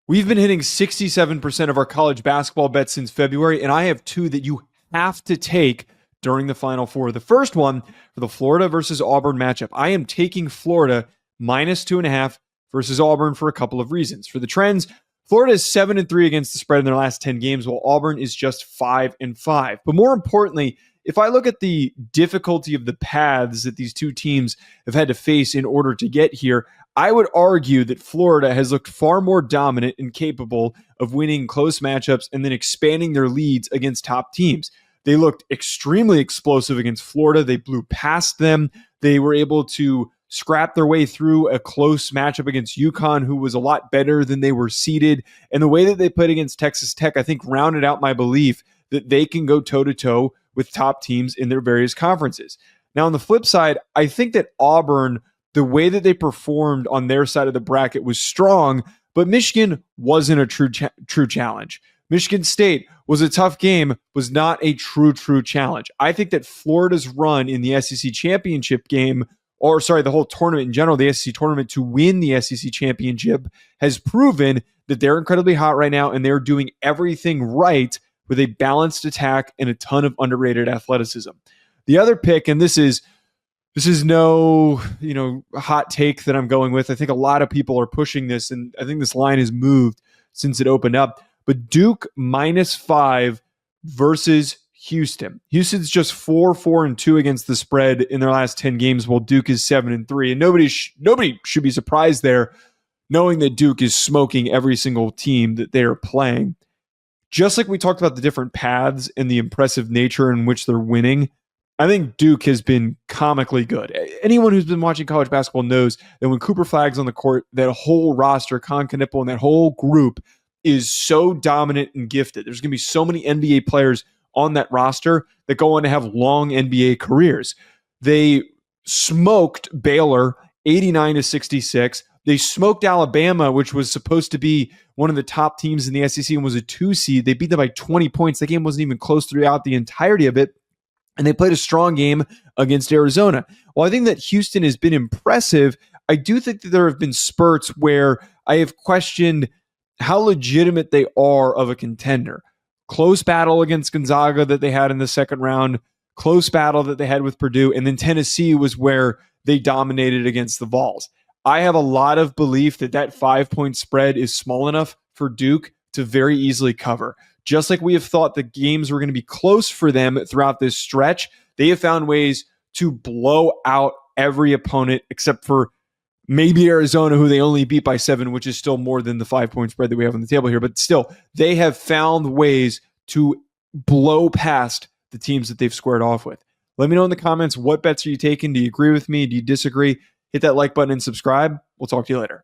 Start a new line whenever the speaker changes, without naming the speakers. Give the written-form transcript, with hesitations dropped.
We've been hitting 67% of our college basketball bets since February, and I have two that you have to take during the Final Four. The first one for the Florida versus Auburn matchup. I am taking Florida -2.5 versus Auburn for a couple of reasons. For the trends, Florida is 7-3 against the spread in their last 10 games, while Auburn is just 5-5. But more importantly, if I look at the difficulty of the paths that these two teams have had to face in order to get here, I would argue that Florida has looked far more dominant and capable of winning close matchups and then expanding their leads against top teams. They looked extremely explosive against Florida. They blew past them. They were able to scrap their way through a close matchup against UConn, who was a lot better than they were seeded. And the way that they played against Texas Tech, I think, rounded out my belief that they can go toe-to-toe with top teams in their various conferences. Now, on the flip side, I think that Auburn, the way that they performed on their side of the bracket was strong, but Michigan wasn't a true challenge. Michigan State was a tough game, was not a true challenge. I think that Florida's run in the SEC championship game, the whole tournament in general, the SEC tournament to win the SEC championship, has proven that they're incredibly hot right now and they're doing everything right with a balanced attack and a ton of underrated athleticism. The other pick, and this is no, hot take that I'm going with. I think a lot of people are pushing this, and I think this line has moved since it opened up. But Duke -5 versus Houston. Houston's just 4-2 against the spread in their last 10 games, while Duke is 7-3. And nobody should be surprised there, knowing that Duke is smoking every single team that they are playing. Just like we talked about the different paths and the impressive nature in which they're winning, I think Duke has been comically good. Anyone who's been watching college basketball knows that when Cooper Flagg's on the court, that whole roster, Con Knipple, and that whole group is so dominant and gifted. There's going to be so many NBA players on that roster that go on to have long NBA careers. They smoked Baylor 89-66. They smoked Alabama, which was supposed to be one of the top teams in the SEC and was a 2 seed. They beat them by 20 points. The game wasn't even close throughout the entirety of it. And they played a strong game against Arizona. While I think that Houston has been impressive, I do think that there have been spurts where I have questioned how legitimate they are of a contender. Close battle against Gonzaga that they had in the second round, close battle that they had with Purdue, and then Tennessee was where they dominated against the Vols. I have a lot of belief that 5-point spread is small enough for Duke to very easily cover. Just like we have thought the games were going to be close for them throughout this stretch, they have found ways to blow out every opponent except for maybe Arizona, who they only beat by 7, which is still more than the 5-point spread that we have on the table here. But still, they have found ways to blow past the teams that they've squared off with. Let me know in the comments, what bets are you taking? Do you agree with me? Do you disagree? Hit that like button and subscribe. We'll talk to you later.